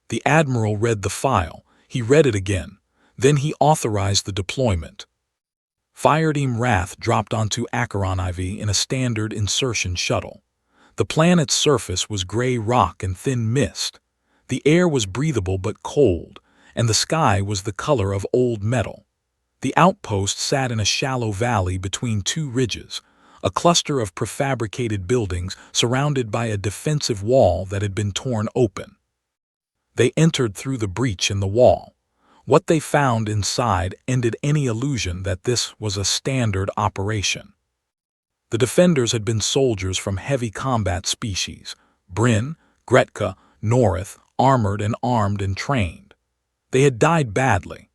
The admiral read the file. He read it again. Then he authorized the deployment. Fireteam Wrath dropped onto Acheron IV in a standard insertion shuttle. The planet's surface was gray rock and thin mist. The air was breathable but cold, and the sky was the color of old metal. The outpost sat in a shallow valley between two ridges, a cluster of prefabricated buildings surrounded by a defensive wall that had been torn open. They entered through the breach in the wall. What they found inside ended any illusion that this was a standard operation. The defenders had been soldiers from heavy combat species, Bryn, Gretka, Norith, armored and armed and trained. They had died badly.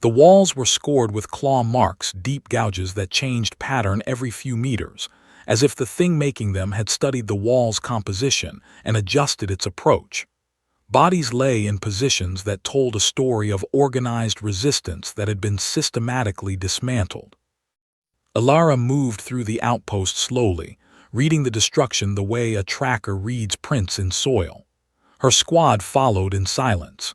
The walls were scored with claw marks, deep gouges that changed pattern every few meters, as if the thing making them had studied the wall's composition and adjusted its approach. Bodies lay in positions that told a story of organized resistance that had been systematically dismantled. Alara moved through the outpost slowly, reading the destruction the way a tracker reads prints in soil. Her squad followed in silence.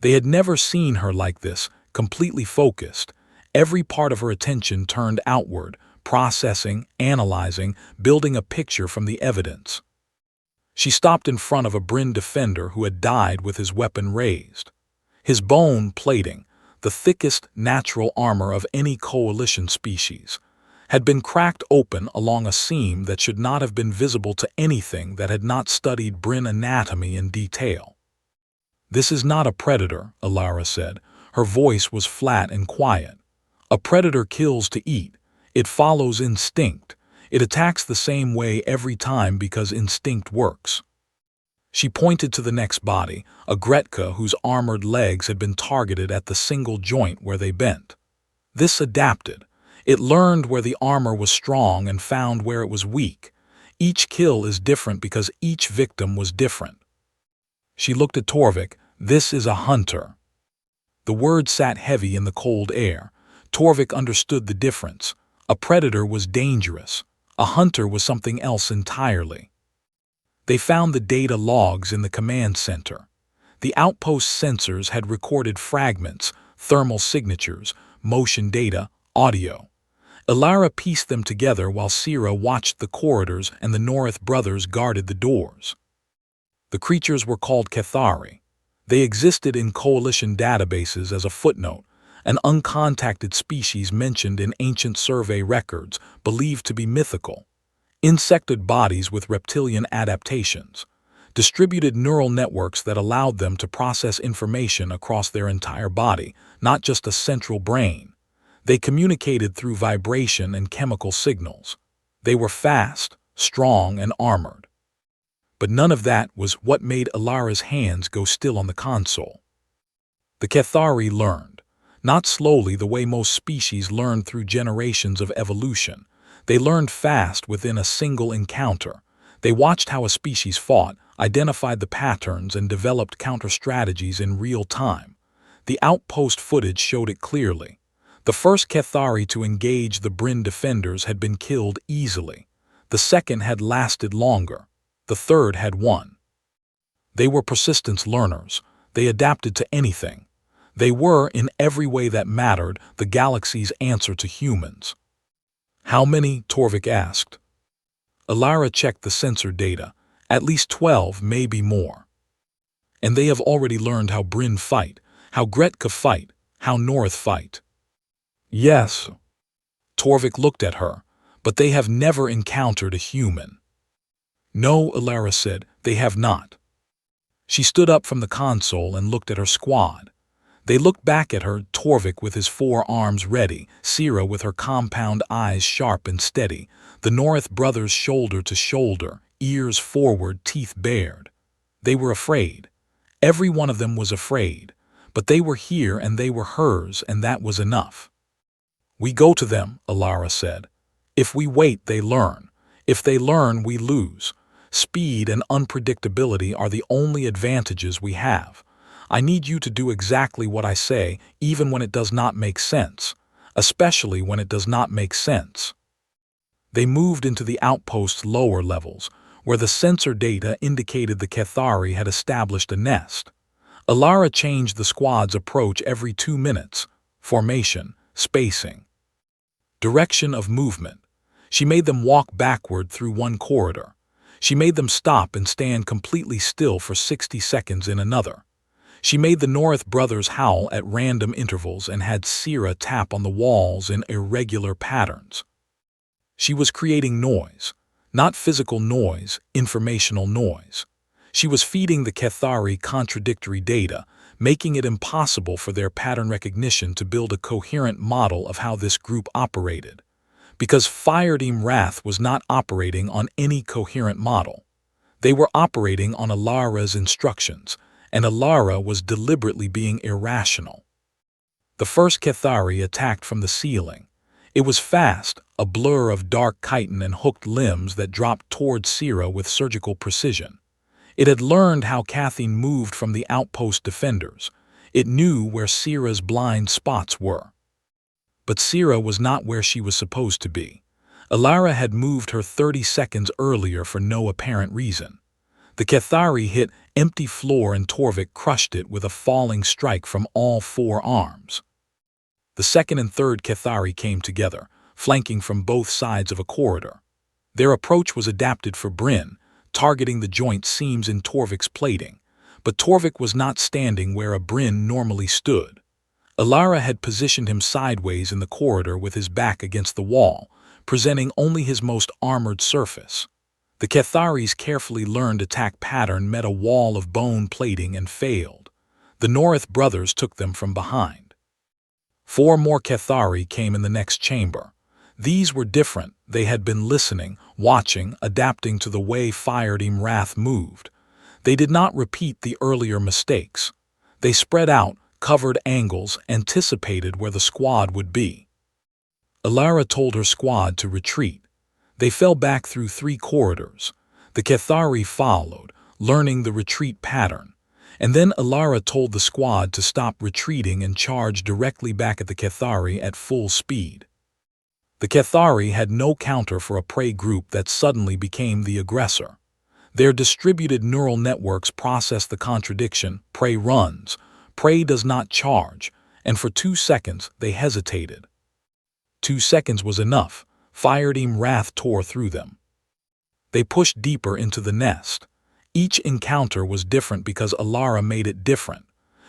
They had never seen her like this, completely focused, every part of her attention turned outward, processing, analyzing, building a picture from the evidence. She stopped in front of a Bryn defender who had died with his weapon raised. His bone plating, the thickest natural armor of any coalition species, had been cracked open along a seam that should not have been visible to anything that had not studied Bryn anatomy in detail. "This is not a predator," Alara said. Her voice was flat and quiet. "A predator kills to eat. It follows instinct. It attacks the same way every time because instinct works." She pointed to the next body, a Gretka whose armored legs had been targeted at the single joint where they bent. This adapted. It learned where the armor was strong and found where it was weak. Each kill is different because each victim was different. She looked at Torvik. "This is a hunter." The word sat heavy in the cold air. Torvik understood the difference. A predator was dangerous. A hunter was something else entirely. They found the data logs in the command center. The outpost sensors had recorded fragments, thermal signatures, motion data, audio. Alara pieced them together while Sira watched the corridors and the Norith brothers guarded the doors. The creatures were called Cathari. They existed in coalition databases as a footnote, an uncontacted species mentioned in ancient survey records, believed to be mythical. Insectoid bodies with reptilian adaptations, distributed neural networks that allowed them to process information across their entire body, not just a central brain. They communicated through vibration and chemical signals. They were fast, strong, and armored. But none of that was what made Alara's hands go still on the console. The Cathari learned. Not slowly the way most species learn through generations of evolution. They learned fast within a single encounter. They watched how a species fought, identified the patterns, and developed counter-strategies in real time. The outpost footage showed it clearly. The first Cathari to engage the Bryn defenders had been killed easily. The second had lasted longer. The third had won. They were persistence learners. They adapted to anything. They were, in every way that mattered, the galaxy's answer to humans. "How many?" Torvik asked. Alara checked the sensor data. At least 12, maybe more. And they have already learned how Bryn fight, how Gretka fight, how North fight. "Yes." Torvik looked at her, "but they have never encountered a human." No, Alara said, they have not. She stood up from the console and looked at her squad. They looked back at her, Torvik with his 4 arms ready, Sira with her compound eyes sharp and steady, the North brothers shoulder to shoulder, ears forward, teeth bared. They were afraid. Every one of them was afraid. But they were here and they were hers, and that was enough. We go to them, Alara said. If we wait, they learn. If they learn, we lose. Speed and unpredictability are the only advantages we have. I need you to do exactly what I say, even when it does not make sense, especially when it does not make sense. They moved into the outpost's lower levels, where the sensor data indicated the Cathari had established a nest. Alara changed the squad's approach every 2 minutes. Formation, spacing, direction of movement. She made them walk backward through one corridor. She made them stop and stand completely still for 60 seconds in another. She made the North brothers howl at random intervals and had Sira tap on the walls in irregular patterns. She was creating noise, not physical noise, informational noise. She was feeding the Cathari contradictory data, making it impossible for their pattern recognition to build a coherent model of how this group operated. Because Fireteam Wrath was not operating on any coherent model. They were operating on Alara's instructions, and Alara was deliberately being irrational. The first Cathari attacked from the ceiling. It was fast, a blur of dark chitin and hooked limbs that dropped towards Sira with surgical precision. It had learned how Cathine moved from the outpost defenders. It knew where Sira's blind spots were. But Sira was not where she was supposed to be. Alara had moved her 30 seconds earlier for no apparent reason. The Cathari hit empty floor and Torvik crushed it with a falling strike from all 4 arms. The second and third Cathari came together, flanking from both sides of a corridor. Their approach was adapted for Bryn, targeting the joint seams in Torvik's plating, but Torvik was not standing where a Bryn normally stood. Alara had positioned him sideways in the corridor with his back against the wall, presenting only his most armored surface. The Cathari's carefully learned attack pattern met a wall of bone plating and failed. The North brothers took them from behind. 4 more Cathari came in the next chamber. These were different. They had been listening, watching, adapting to the way Fireteam Wrath moved. They did not repeat the earlier mistakes. They spread out, covered angles, anticipated where the squad would be. Alara told her squad to retreat. They fell back through 3 corridors. The Cathari followed, learning the retreat pattern. And then Alara told the squad to stop retreating and charge directly back at the Cathari at full speed. The Cathari had no counter for a prey group that suddenly became the aggressor. Their distributed neural networks processed the contradiction, prey runs, prey does not charge, and for 2 seconds they hesitated. 2 seconds was enough. Fireteam Wrath tore through them. They pushed deeper into the nest. Each encounter was different because Alara made it different.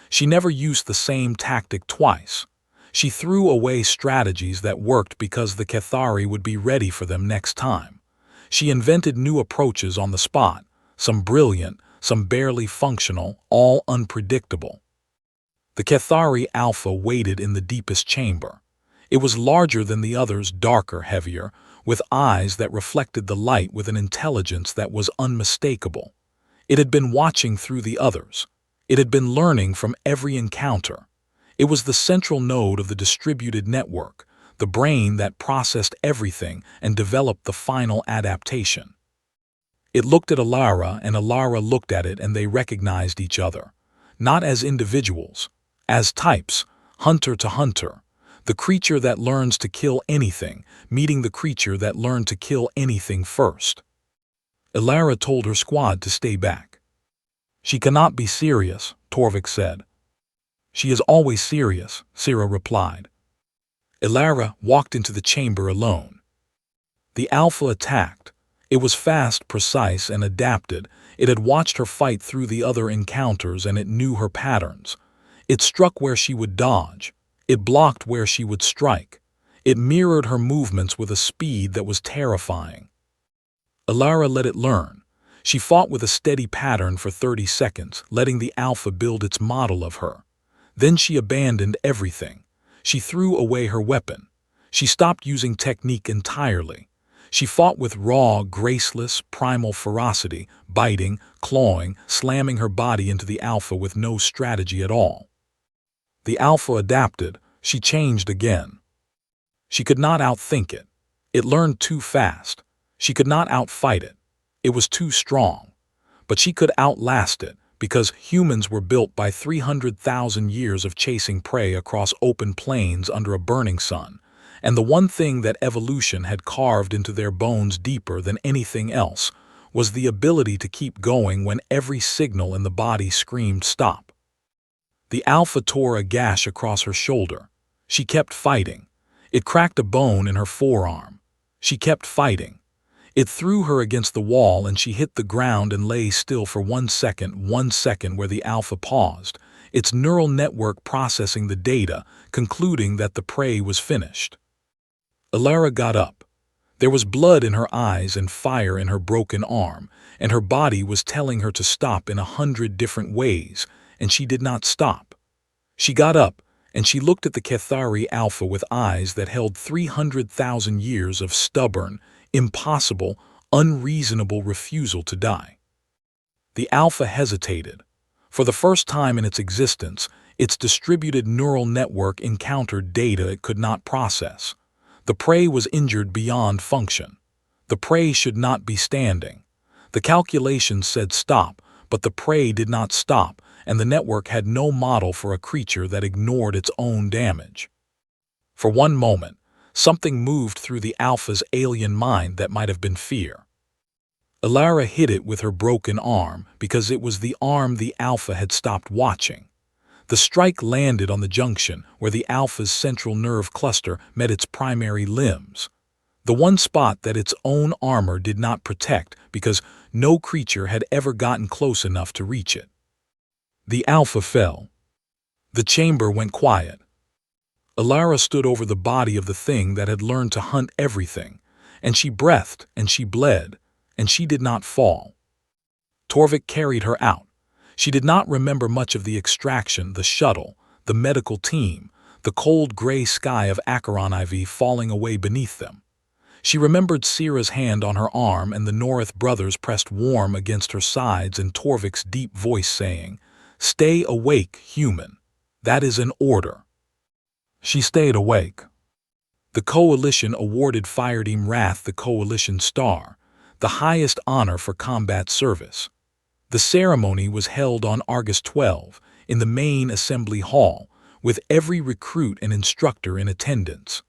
She never used the same tactic twice. She threw away strategies that worked because the Cathari would be ready for them next time. She invented new approaches on the spot, some brilliant, some barely functional, all unpredictable. The Cathari Alpha waited in the deepest chamber. It was larger than the others, darker, heavier, with eyes that reflected the light with an intelligence that was unmistakable. It had been watching through the others. It had been learning from every encounter. It was the central node of the distributed network, the brain that processed everything and developed the final adaptation. It looked at Alara, and Alara looked at it, and they recognized each other. Not as individuals, as types, hunter to hunter. The creature that learns to kill anything, meeting the creature that learned to kill anything first. Alara told her squad to stay back. She cannot be serious, Torvik said. She is always serious, Sira replied. Alara walked into the chamber alone. The Alpha attacked. It was fast, precise, and adapted. It had watched her fight through the other encounters, and it knew her patterns. It struck where she would dodge. It blocked where she would strike. It mirrored her movements with a speed that was terrifying. Alara let it learn. She fought with a steady pattern for 30 seconds, letting the Alpha build its model of her. Then she abandoned everything. She threw away her weapon. She stopped using technique entirely. She fought with raw, graceless, primal ferocity, biting, clawing, slamming her body into the Alpha with no strategy at all. The Alpha adapted. She changed again. She could not outthink it. It learned too fast. She could not outfight it. It was too strong. But she could outlast it, because humans were built by 300,000 years of chasing prey across open plains under a burning sun, and the one thing that evolution had carved into their bones deeper than anything else was the ability to keep going when every signal in the body screamed stop. The Alpha tore a gash across her shoulder. She kept fighting. It cracked a bone in her forearm. She kept fighting. It threw her against the wall and she hit the ground and lay still for 1 second where the Alpha paused, its neural network processing the data, concluding that the prey was finished. Alara got up. There was blood in her eyes and fire in her broken arm, and her body was telling her to stop in 100 different ways, and she did not stop. She got up, and she looked at the Cathari Alpha with eyes that held 300,000 years of stubborn, impossible, unreasonable refusal to die. The Alpha hesitated. For the first time in its existence, its distributed neural network encountered data it could not process. The prey was injured beyond function. The prey should not be standing. The calculations said stop, but the prey did not stop, and the network had no model for a creature that ignored its own damage. For one moment, something moved through the Alpha's alien mind that might have been fear. Alara hit it with her broken arm because it was the arm the Alpha had stopped watching. The strike landed on the junction where the Alpha's central nerve cluster met its primary limbs, the one spot that its own armor did not protect because no creature had ever gotten close enough to reach it. The Alpha fell. The chamber went quiet. Alara stood over the body of the thing that had learned to hunt everything, and she breathed and she bled, and she did not fall. Torvik carried her out. She did not remember much of the extraction, the shuttle, the medical team, the cold gray sky of Acheron IV falling away beneath them. She remembered Sira's hand on her arm and the Norith brothers pressed warm against her sides and Torvik's deep voice saying, "Stay awake, human. That is an order." She stayed awake. The Coalition awarded Fireteam Wrath the Coalition Star, the highest honor for combat service. The ceremony was held on August 12 in the main assembly hall, with every recruit and instructor in attendance.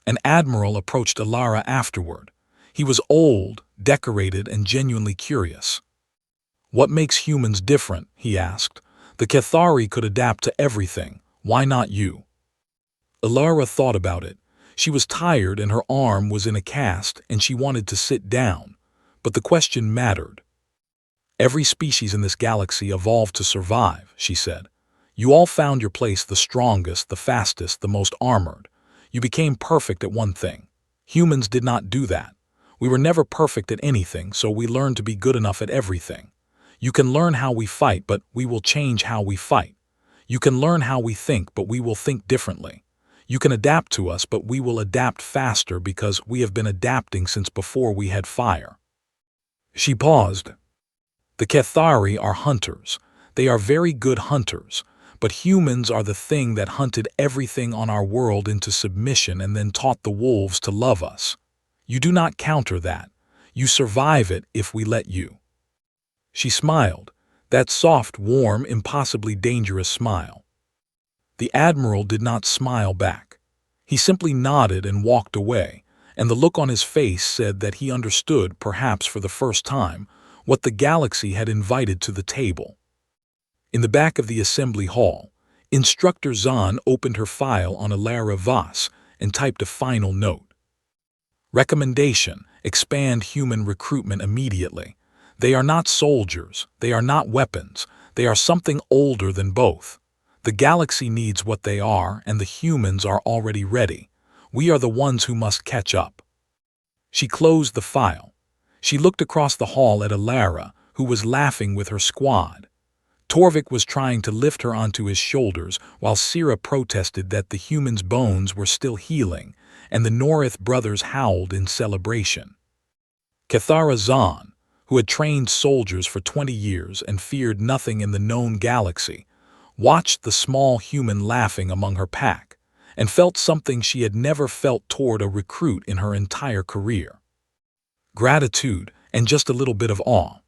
An admiral approached Alara afterward. He was old, decorated, and genuinely curious. "What makes humans different?" he asked. "The Cathari could adapt to everything. Why not you?" Alara thought about it. She was tired and her arm was in a cast and she wanted to sit down. But the question mattered. "Every species in this galaxy evolved to survive," she said. "You all found your place, the strongest, the fastest, the most armored. You became perfect at one thing. Humans did not do that. We were never perfect at anything, so we learned to be good enough at everything. You can learn how we fight, but we will change how we fight. You can learn how we think, but we will think differently. You can adapt to us, but we will adapt faster because we have been adapting since before we had fire." She paused. "The Cathari are hunters. They are very good hunters, but humans are the thing that hunted everything on our world into submission and then taught the wolves to love us. You do not counter that. You survive it if we let you." She smiled, that soft, warm, impossibly dangerous smile. The Admiral did not smile back. He simply nodded and walked away, and the look on his face said that he understood, perhaps for the first time, what the galaxy had invited to the table. In the back of the assembly hall, Instructor Zahn opened her file on Alara Voss and typed a final note. "Recommendation: expand human recruitment immediately. They are not soldiers, they are not weapons, they are something older than both. The galaxy needs what they are, and the humans are already ready. We are the ones who must catch up." She closed the file. She looked across the hall at Alara, who was laughing with her squad. Torvik was trying to lift her onto his shoulders, while Sira protested that the human's bones were still healing, and the Norith brothers howled in celebration. Cathara Zahn, who had trained soldiers for 20 years and feared nothing in the known galaxy, watched the small human laughing among her pack, and felt something she had never felt toward a recruit in her entire career. Gratitude and just a little bit of awe.